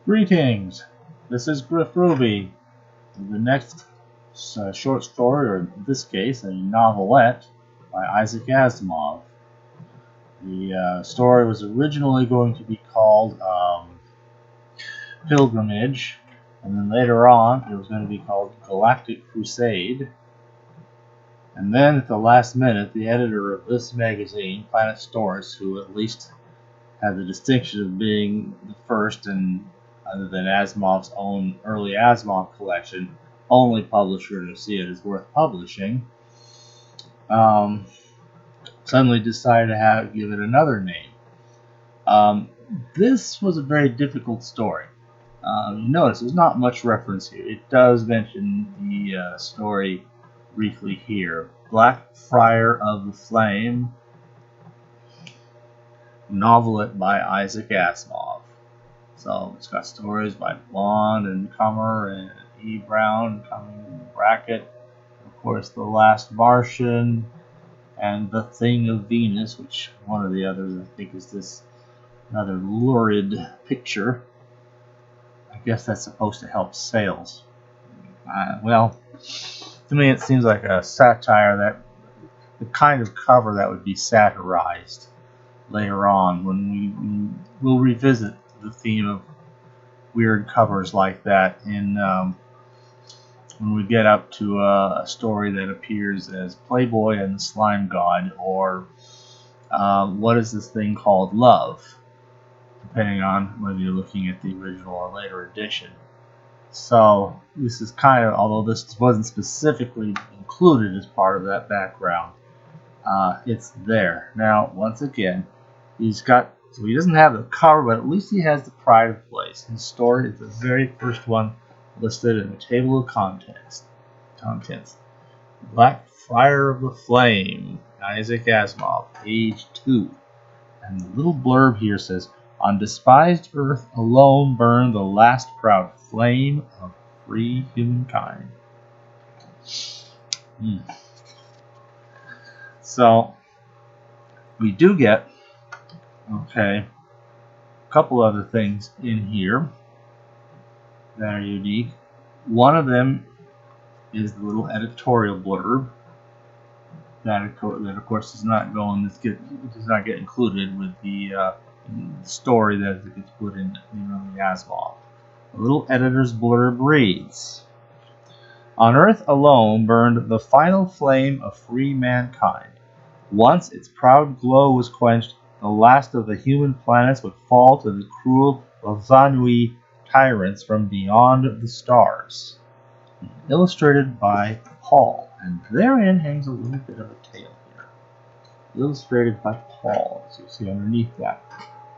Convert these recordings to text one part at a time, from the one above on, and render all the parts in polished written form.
Greetings, this is Griff Ruby. The next short story, or in this case, a novelette by Isaac Asimov. The story was originally going to be called Pilgrimage, and then later on it was going to be called Galactic Crusade. And then at the last minute, the editor of this magazine, Planet Stories, who at least had the distinction of being the first and other than Asimov's own early Asimov collection, only publisher to see it as worth publishing, suddenly decided to give it another name. This was a very difficult story. Notice there's not much reference here. It does mention the story briefly here. Black Friar of the Flame, novelette by Isaac Asimov. So it's got stories by Bond and Comer and E. Brown coming in the bracket. Of course, The Last Martian and The Thing of Venus, which one of the others I think is this rather lurid picture. I guess that's supposed to help sales. Well, to me it seems like a satire, that the kind of cover that would be satirized later on when we'll revisit the theme of weird covers like that when we get up to a story that appears as Playboy and the Slime God, or what is this thing called Love, depending on whether you're looking at the original or later edition. So this is kind of, although this wasn't specifically included as part of that background, it's there. Now, once again, so he doesn't have the cover, but at least he has the pride of place. His story is the very first one listed in the table of contents. Black Friar of the Flame, Isaac Asimov, page 2. And the little blurb here says, "On despised earth alone burned the last proud flame of free humankind." So, we do get a couple other things in here that are unique. One of them is the little editorial blurb that of course does not get included with the story that gets put in the Asimov. The little editor's blurb reads, "On Earth alone burned the final flame of free mankind. Once its proud glow was quenched, the last of the human planets would fall to the cruel Lavannui tyrants from beyond the stars." Illustrated by Paul, and therein hangs a little bit of a tale here. Illustrated by Paul, as you see underneath that.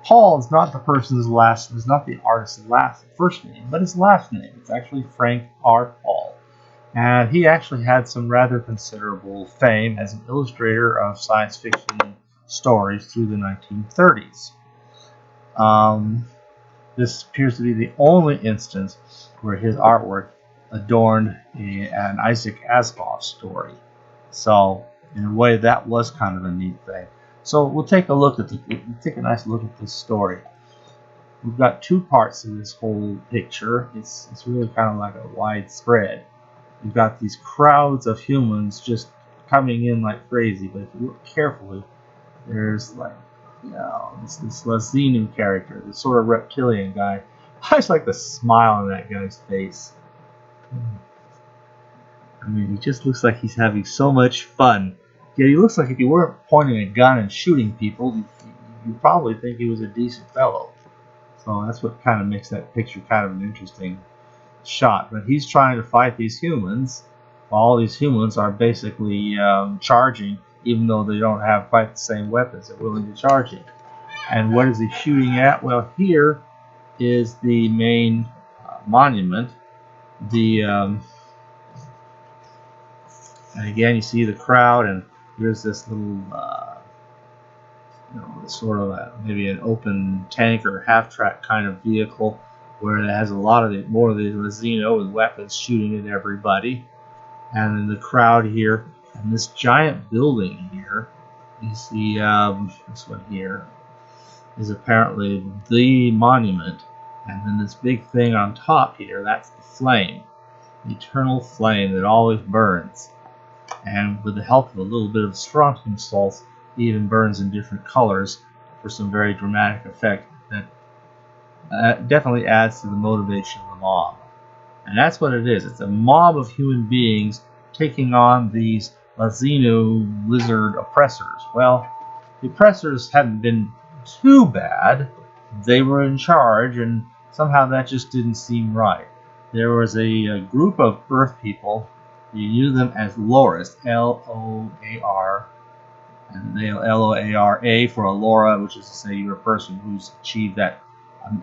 Paul is not the artist's first name, but his last name. It's actually Frank R. Paul. And he actually had some rather considerable fame as an illustrator of science fiction stories through the 1930s. This appears to be the only instance where his artwork adorned an Isaac Asimov story. So, in a way, that was kind of a neat thing. So we'll take a nice look at this story. We've got two parts in this whole picture. It's really kind of like a wide spread. You've got these crowds of humans just coming in like crazy, but if you look carefully, there's this Lazinu character, this sort of reptilian guy. I just like the smile on that guy's face. I mean, he just looks like he's having so much fun. Yet he looks like if you weren't pointing a gun and shooting people, you'd probably think he was a decent fellow. So that's what kind of makes that picture kind of an interesting shot. But he's trying to fight these humans. All these humans are basically charging, even though they don't have quite the same weapons. They're willing to charge him. And what is he shooting at? Well, here is the main monument. And again, you see the crowd, and there's this little, sort of maybe an open tank or half-track kind of vehicle, where it has more of the Lazino with weapons shooting at everybody. And in the crowd here, and this giant building here, you see this one here is apparently the monument And then this big thing on top here, that's the flame. The eternal flame that always burns. And with the help of a little bit of strontium salts, it even burns in different colors for some very dramatic effect that definitely adds to the motivation of the mob. And that's what it is. It's a mob of human beings taking on these Lazino lizard oppressors. Well, the oppressors hadn't been too bad. They were in charge, and somehow that just didn't seem right. There was a group of Earth people. You knew them as Loras, L-O-A-R, and L-O-A-R-A for Alora, which is to say you're a person who's achieved that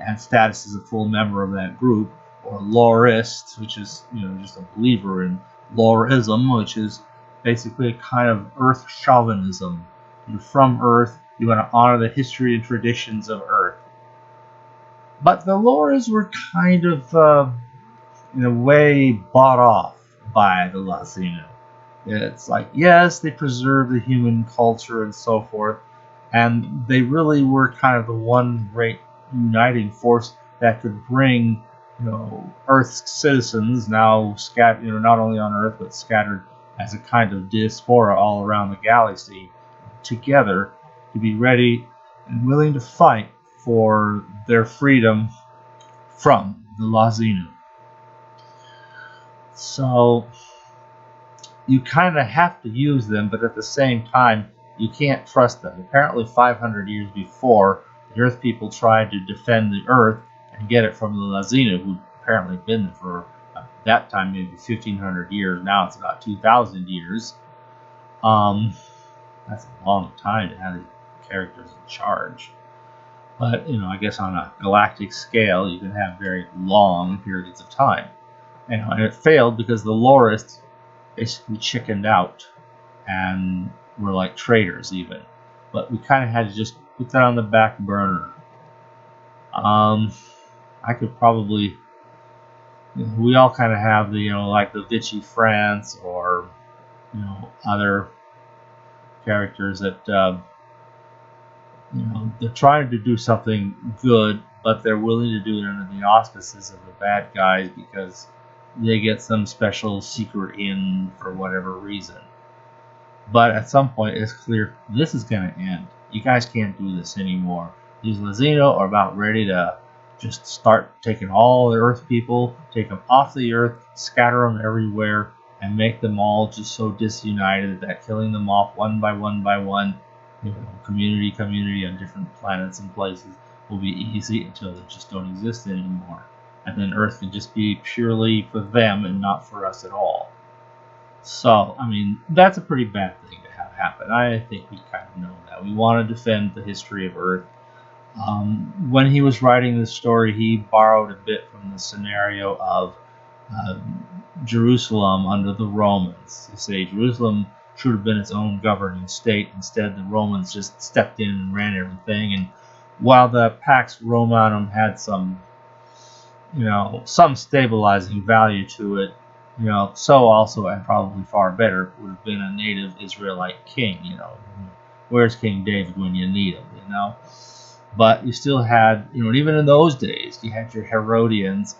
and status as a full member of that group, or Lorist, which is just a believer in Lorism, which is basically a kind of Earth chauvinism. You're from Earth, you want to honor the history and traditions of Earth. But the Loras were kind of, in a way, bought off by the Lazino. It's like, yes, they preserve the human culture and so forth, and they really were kind of the one great uniting force that could bring, Earth's citizens now scattered, not only on Earth but scattered as a kind of diaspora all around the galaxy, together to be ready and willing to fight for their freedom from the Lazino. So you kind of have to use them, but at the same time, you can't trust them. Apparently 500 years before, the Earth people tried to defend the Earth and get it from the Lazino, who'd apparently been there for, at that time, maybe 1,500 years. Now it's about 2,000 years. That's a long time to have the characters in charge. But, I guess on a galactic scale, you can have very long periods of time. And it failed because the Lorists basically chickened out and were like traitors even. But we kind of had to just put that on the back burner. I could probably, we all kind of have the, like the Vichy France or, other characters that, they're trying to do something good, but they're willing to do it under the auspices of the bad guys because they get some special secret in for whatever reason. But at some point, it's clear this is going to end. You guys can't do this anymore. These Lazino are about ready to just start taking all the Earth people, take them off the Earth, scatter them everywhere, and make them all just so disunited that killing them off one by one, community on different planets and places will be easy until they just don't exist anymore. And then Earth can just be purely for them and not for us at all. So, that's a pretty bad thing to have happen. I think we kind of know that. We want to defend the history of Earth. When he was writing this story, he borrowed a bit from the scenario of Jerusalem under the Romans. You say Jerusalem should have been its own governing state. Instead, the Romans just stepped in and ran everything. And while the Pax Romanum had some stabilizing value to it, so also, and probably far better, would have been a native Israelite king, Where's King David when you need him, But you still had, even in those days, you had your Herodians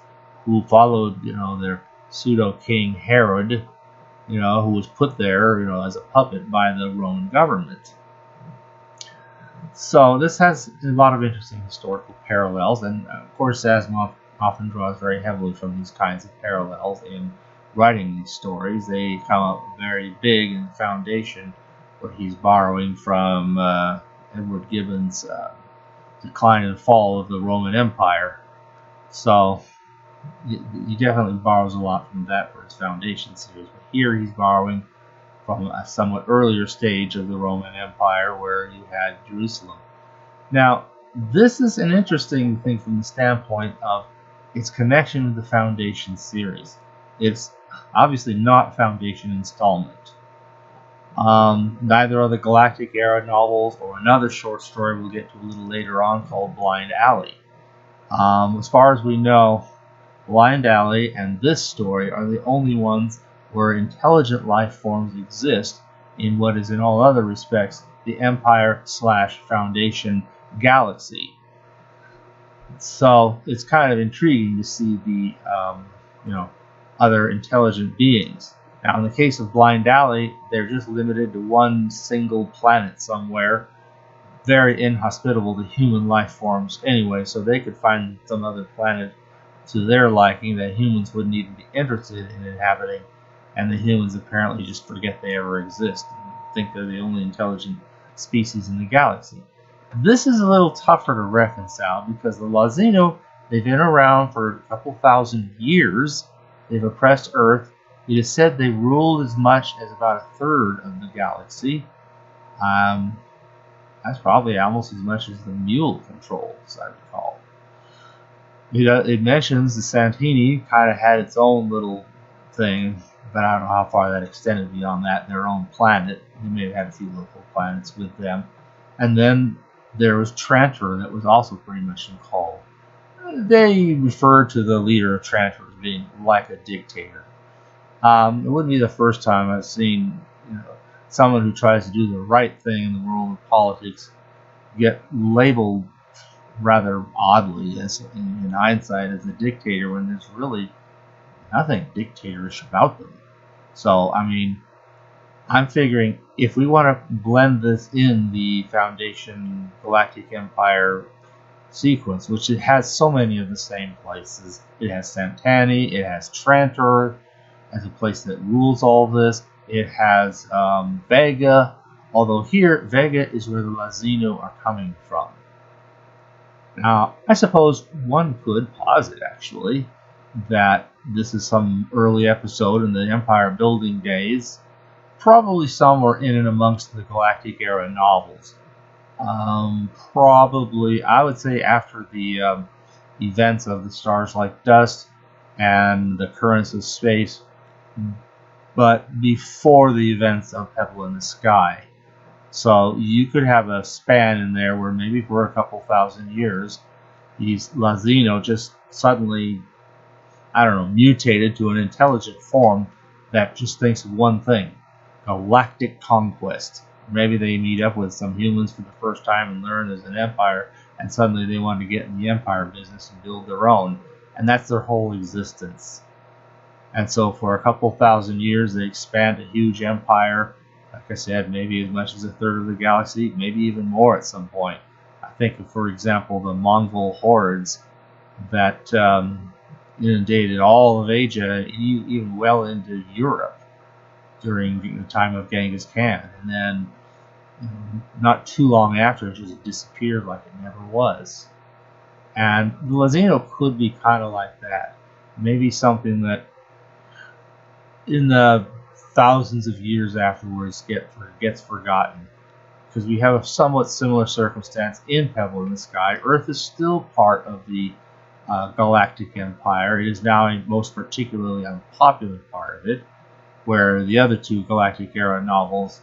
who followed, their pseudo-king Herod, who was put there, as a puppet by the Roman government. So this has a lot of interesting historical parallels, and of course Asimov often draws very heavily from these kinds of parallels in writing these stories. They come up very big in the Foundation, where he's borrowing from Edward Gibbon's Decline and Fall of the Roman Empire. So he definitely borrows a lot from that for his Foundation series. But here he's borrowing from a somewhat earlier stage of the Roman Empire where you had Jerusalem. Now, this is an interesting thing from the standpoint of its connection with the Foundation series. It's obviously not Foundation installment. Neither are the Galactic Era novels or another short story we'll get to a little later on called Blind Alley. As far as we know, Blind Alley and this story are the only ones where intelligent life forms exist in what is in all other respects the Empire/Foundation galaxy. So it's kind of intriguing to see the you know, other intelligent beings. Now, in the case of Blind Alley, they're just limited to one single planet somewhere, very inhospitable to human life forms anyway, so they could find some other planet to their liking that humans wouldn't even be interested in inhabiting, and the humans apparently just forget they ever exist and think they're the only intelligent species in the galaxy. This is a little tougher to reconcile because the Lazino, they've been around for a couple thousand years. They've oppressed Earth. It is said they ruled as much as about a third of the galaxy. That's probably almost as much as the mule controls, as I recall. It mentions the Santanni kind of had its own little thing, but I don't know how far that extended beyond that. Their own planet. They may have had a few local planets with them. And then there was Trantor that was also pretty much in call. They refer to the leader of Trantor as being like a dictator. It wouldn't be the first time I've seen, someone who tries to do the right thing in the world of politics get labeled rather oddly, as in hindsight, as a dictator when there's really nothing dictatorish about them. So, I mean, I'm figuring if we want to blend this in the Foundation Galactic Empire sequence, which it has so many of the same places. It has Santanni, it has Trantor as a place that rules all this. It has Vega, although here Vega is where the Lazino are coming from. Now, I suppose one could posit, actually, that this is some early episode in the Empire building days, probably somewhere in and amongst the Galactic era novels. Probably, I would say, after the events of the Stars Like Dust and the Currents of Space, but before the events of Pebble in the Sky. So you could have a span in there where maybe for a couple thousand years, these Lazino just suddenly, I don't know, mutated to an intelligent form that just thinks of one thing: galactic conquest. Maybe they meet up with some humans for the first time and learn there's an empire, and suddenly they want to get in the empire business and build their own, and that's their whole existence. And so for a couple thousand years, they expand a huge empire. Like I said, maybe as much as a third of the galaxy, maybe even more at some point. I think of, for example, the Mongol hordes that inundated all of Asia, even well into Europe during the time of Genghis Khan. And then not too long after, it just disappeared like it never was. And the Lazino could be kind of like that. Maybe something that in the thousands of years afterwards gets forgotten. Because we have a somewhat similar circumstance in Pebble in the Sky. Earth is still part of the Galactic Empire. It is now a most particularly unpopular part of it, where the other two Galactic Era novels,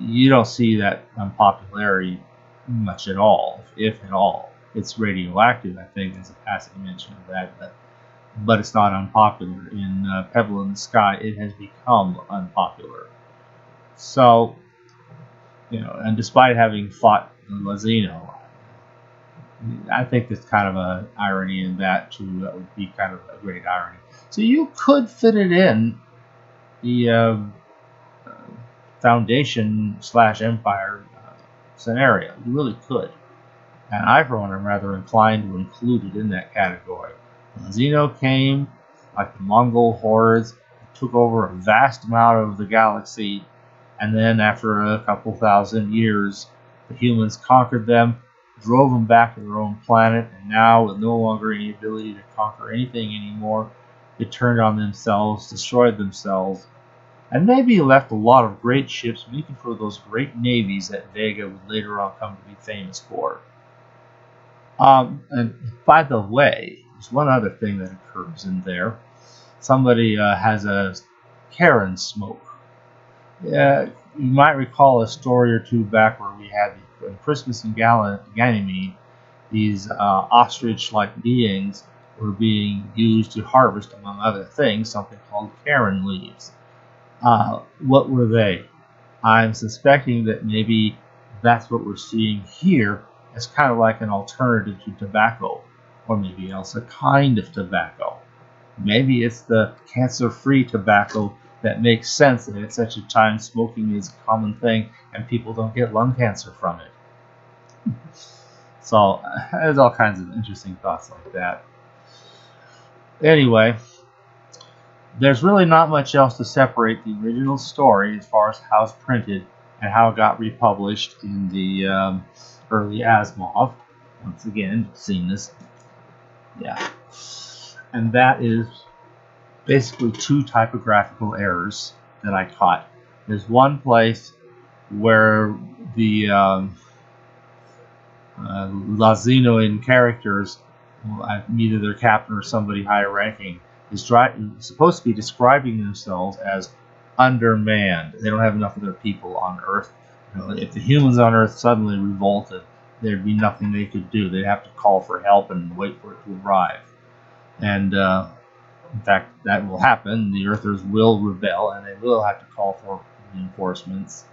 you don't see that unpopularity much at all, if at all. It's radioactive, I think, as a passing mention of that, but it's not unpopular. In Pebble in the Sky, it has become unpopular. So, and despite having fought the Lazino, I think there's kind of an irony in that, too. That would be kind of a great irony. So you could fit it in the Foundation/Empire scenario. You really could. And I, for one, am rather inclined to include it in that category. The Lazino came, like the Mongol hordes, took over a vast amount of the galaxy, and then after a couple thousand years, the humans conquered them, drove them back to their own planet, and now, with no longer any ability to conquer anything anymore, they turned on themselves, destroyed themselves, and maybe left a lot of great ships making for those great navies that Vega would later on come to be famous for. And by the way, there's one other thing that occurs in there. Somebody has a Karen smoke. You might recall a story or two back where we had Christmas in Ganymede, these ostrich-like beings were being used to harvest, among other things, something called Karen leaves. What were they? I'm suspecting that maybe that's what we're seeing here as kind of like an alternative to tobacco, or maybe else a kind of tobacco. Maybe it's the cancer-free tobacco that makes sense that at such a time smoking is a common thing and people don't get lung cancer from it. So there's all kinds of interesting thoughts like that. Anyway, there's really not much else to separate the original story as far as how it's printed and how it got republished in the early Asimov. Once again, seen this. Yeah. And that is basically two typographical errors that I caught. There's one place where the Lazinoan characters, either their captain or somebody higher ranking, is supposed to be describing themselves as undermanned. They don't have enough of their people on Earth. If the humans on Earth suddenly revolted, there'd be nothing they could do. They'd have to call for help and wait for it to arrive. And in fact, that will happen. The Earthers will rebel, and they will have to call for reinforcements.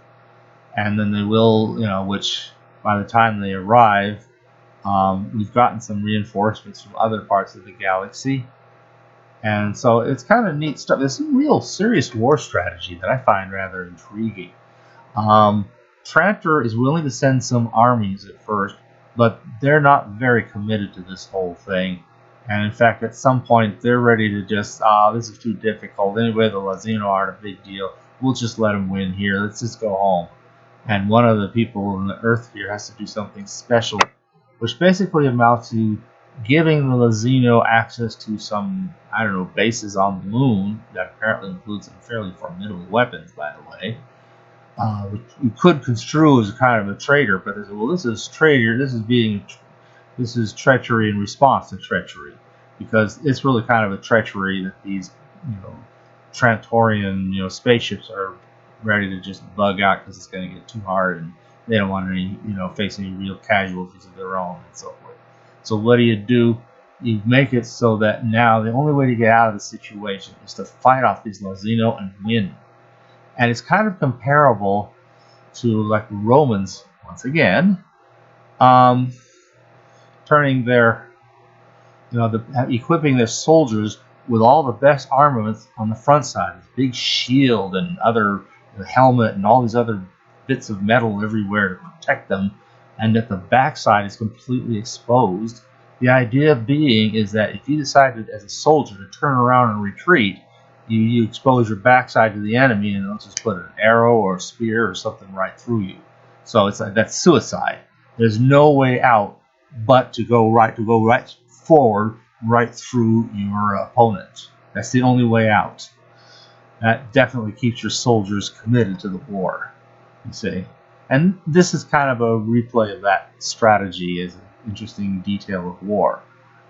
And then they will, which by the time they arrive, we've gotten some reinforcements from other parts of the galaxy. And so it's kind of neat stuff. There's some real serious war strategy that I find rather intriguing. Trantor is willing to send some armies at first, but they're not very committed to this whole thing. And in fact, at some point, they're ready to just, this is too difficult. Anyway, the Lazino aren't a big deal. We'll just let them win here. Let's just go home. And one of the people in the Earth here has to do something special, which basically amounts to giving the Lazino access to some, bases on the moon. That apparently includes some fairly formidable weapons, by the way. Which you could construe as kind of a traitor, but this is traitor. This is treachery in response to treachery, because it's really kind of a treachery that these, Trantorian, spaceships are ready to just bug out because it's going to get too hard, and they don't want any, face any real casualties of their own and so forth. So what do? You make it so that now the only way to get out of the situation is to fight off these Lazino and win. And it's kind of comparable to like the Romans, once again, turning their, equipping their soldiers with all the best armaments on the front side, this big shield and other helmet and all these other bits of metal everywhere to protect them, and that the backside is completely exposed. The idea being is that if you decided as a soldier to turn around and retreat, you expose your backside to the enemy, and they'll just put an arrow or a spear or something right through you. So it's like that's suicide. There's no way out but to go right forward, right through your opponent. That's the only way out. That definitely keeps your soldiers committed to the war, you see. And this is kind of a replay of that strategy as an interesting detail of war.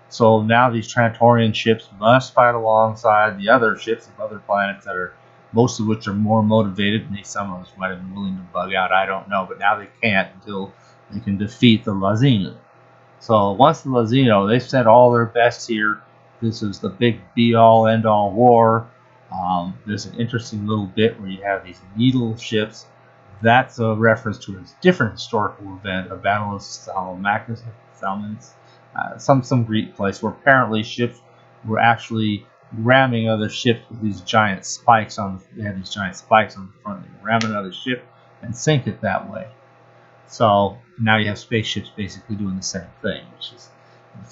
So now these Trantorian ships must fight alongside the other ships of other planets that are, most of which are more motivated. Maybe some of us might have been willing to bug out, I don't know, but now they can't until they can defeat the Lazino. So once the Lazino, they've sent all their best here. This is the big be-all, end-all war. There's an interesting little bit where you have these needle ships. That's a reference to a different historical event, a battle of Salmacis, some Greek place where apparently ships were actually ramming other ships with these giant spikes on. They had these giant spikes on the front. They ram another ship and sink it that way. So now you have spaceships basically doing the same thing, which is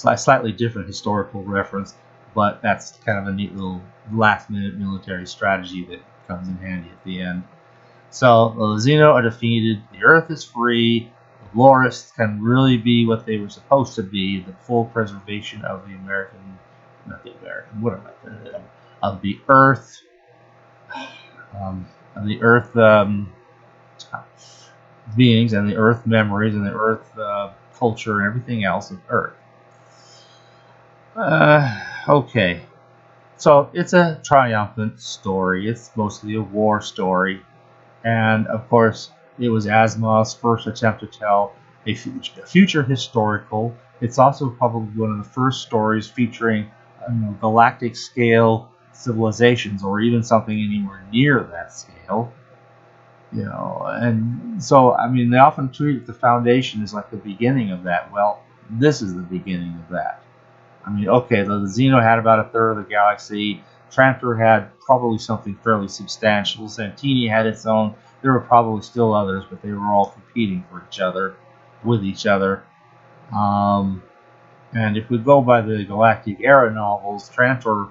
a slightly different historical reference, but that's kind of a neat little last-minute military strategy that comes in handy at the end. So the Lazino are defeated. The Earth is free. The Lorists can really be what they were supposed to be: the full preservation of the of the Earth, beings and the Earth memories and the Earth culture and everything else of Earth. Okay, so it's a triumphant story. It's mostly a war story. And, of course, it was Asimov's first attempt to tell a future historical. It's also probably one of the first stories featuring galactic-scale civilizations, or even something anywhere near that scale. And so, they often treat the Foundation as like the beginning of that. Well, this is the beginning of that. I mean, okay, the Xeno had about a third of the galaxy. Trantor had probably something fairly substantial. Santanni had its own. There were probably still others, but they were all competing for each other, with each other. And if we go by the Galactic Era novels, Trantor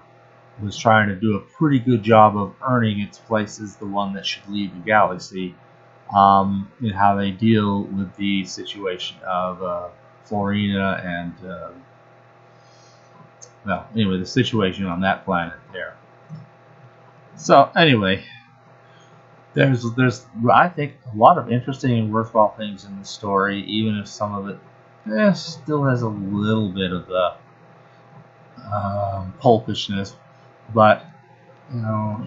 was trying to do a pretty good job of earning its place as the one that should lead the galaxy, in how they deal with the situation of Florina and, well, anyway, the situation on that planet there. So, anyway, there's I think a lot of interesting and worthwhile things in the story, even if some of it still has a little bit of the pulpishness, but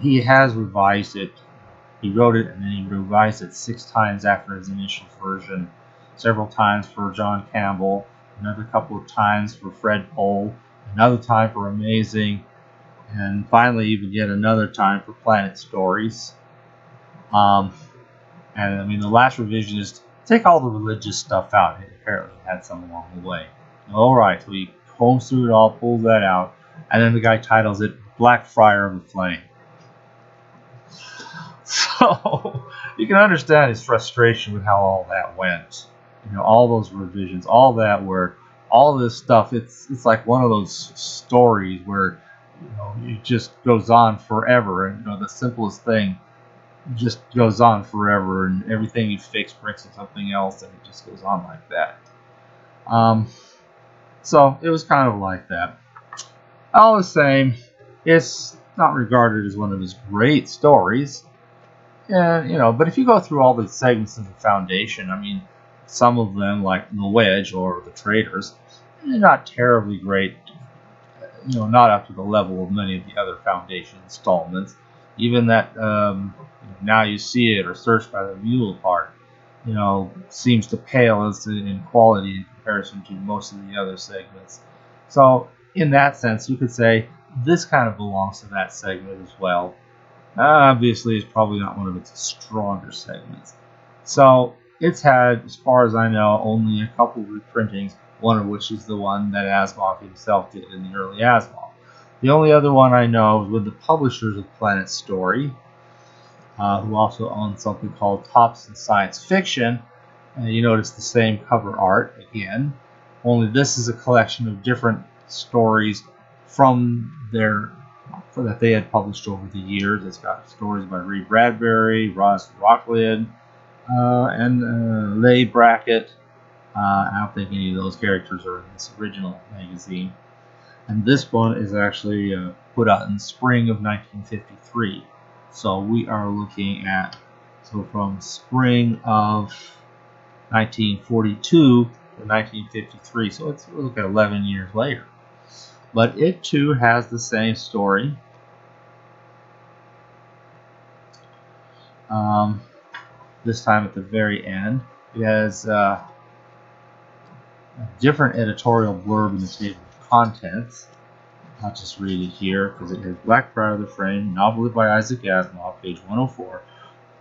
he has revised it. He wrote it and then he revised it 6 times after his initial version, several times for John Campbell, another couple of times for Fred Pohl, another time for Amazing, and finally even yet another time for Planet Stories. And I mean, the last revision is take all the religious stuff out. It apparently had some along the way. All right, so he combs through it all, pulls that out, and then the guy titles it Black Friar of the Flame. So you can understand his frustration with how all that went. All those revisions, all that work, all this stuff. It's like one of those stories where it just goes on forever, and the simplest thing just goes on forever, and everything you fix breaks into something else, and it just goes on like that. So it was kind of like that. All the same, it's not regarded as one of his great stories. And, but if you go through all the segments of the Foundation, I mean, some of them, like The Wedge or The Traitors, they're not terribly great. Not up to the level of many of the other Foundation installments. Even that Now You See It or Search by the Mule part, seems to pale as in quality in comparison to most of the other segments. So, in that sense, you could say this kind of belongs to that segment as well. Obviously, it's probably not one of its stronger segments. So, it's had, as far as I know, only a couple of reprintings, one of which is the one that Asimov himself did in the early Asimov. The only other one I know is with the publishers of Planet Story, who also own something called Tops in Science Fiction. And you notice the same cover art again, only this is a collection of different stories that they had published over the years. It's got stories by Ray Bradbury, Ross Rocklin, and Leigh Brackett. I don't think any of those characters are in this original magazine. And this one is actually put out in spring of 1953. So we are looking at, from spring of 1942 to 1953. So we'll look at 11 years later. But it too has the same story. This time at the very end, it has a different editorial blurb in the table of contents. I'll just read it here because it has Black Friar of the Flame, novel by Isaac Asimov, page 104.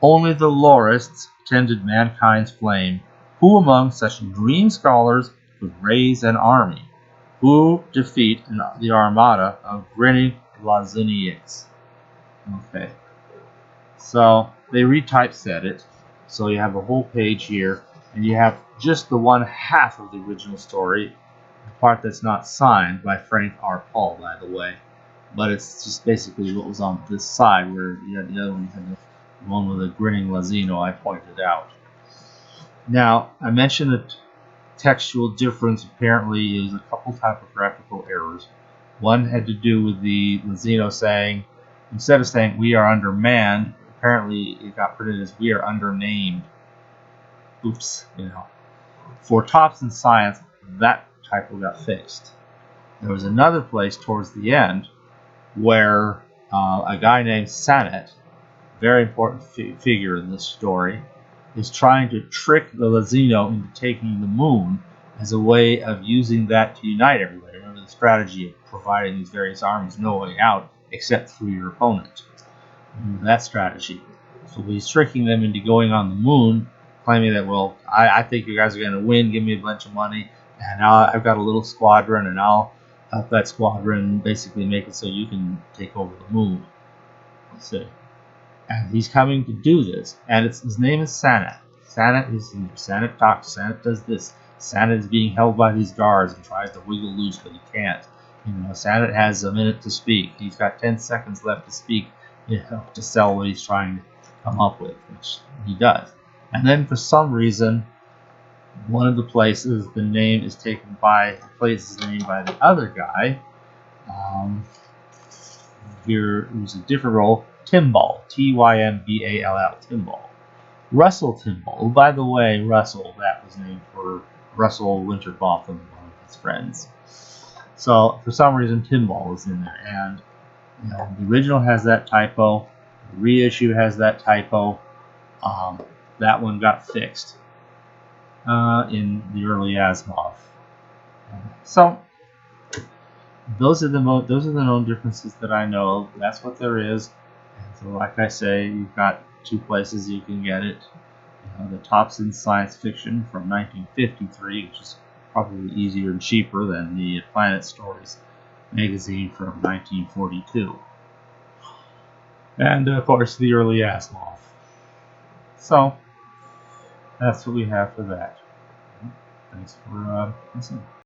Only the Lorists tended mankind's flame. Who among such dream scholars could raise an army? Who defeat the armada of grinning Lazinians? Okay. So they retypeset it. So you have a whole page here, and you have just the one half of the original story, the part that's not signed by Frank R. Paul, by the way. But it's just basically what was on this side, where you had the other one, you had the one with the grinning Lazino I pointed out. Now, I mentioned that textual difference apparently is a couple typographical errors. One had to do with the Lazino saying, instead of saying we are undermanned, apparently it got printed as we are undernamed. Oops, For Tops in Science, that typo got fixed. There was another place towards the end where a guy named Sanet, very important figure in this story, is trying to trick the Lazino into taking the moon as a way of using that to unite everybody. Remember the strategy of providing these various armies no way out except through your opponent. That strategy. So he's tricking them into going on the moon, claiming that, well, I think you guys are going to win, give me a bunch of money, and I've got a little squadron, and I'll help that squadron basically make it so you can take over the moon. Let's see. And he's coming to do this, and his name is Sanat. Sanat talks. Sanat does this. Sanat is being held by these guards and tries to wiggle loose, but he can't. Sanat has a minute to speak. He's got 10 seconds left to speak, to sell what he's trying to come up with, which he does. And then for some reason, one of the places, the name is taken by the place is named by the other guy. Here is a different role. Timball, Tymball, Timball. Russell Timball. By the way, Russell, that was named for Russell Winterbotham, one of his friends. So for some reason, Timball is in there, and the original has that typo. The reissue has that typo. That one got fixed in the early Asimov. So those are the known differences that I know. That's what there is. And so, like I say, you've got two places you can get it. The top's in science fiction from 1953, which is probably easier and cheaper than the Planet Stories magazine from 1942. And of course, the early Asimov. So that's what we have for that. Thanks for listening.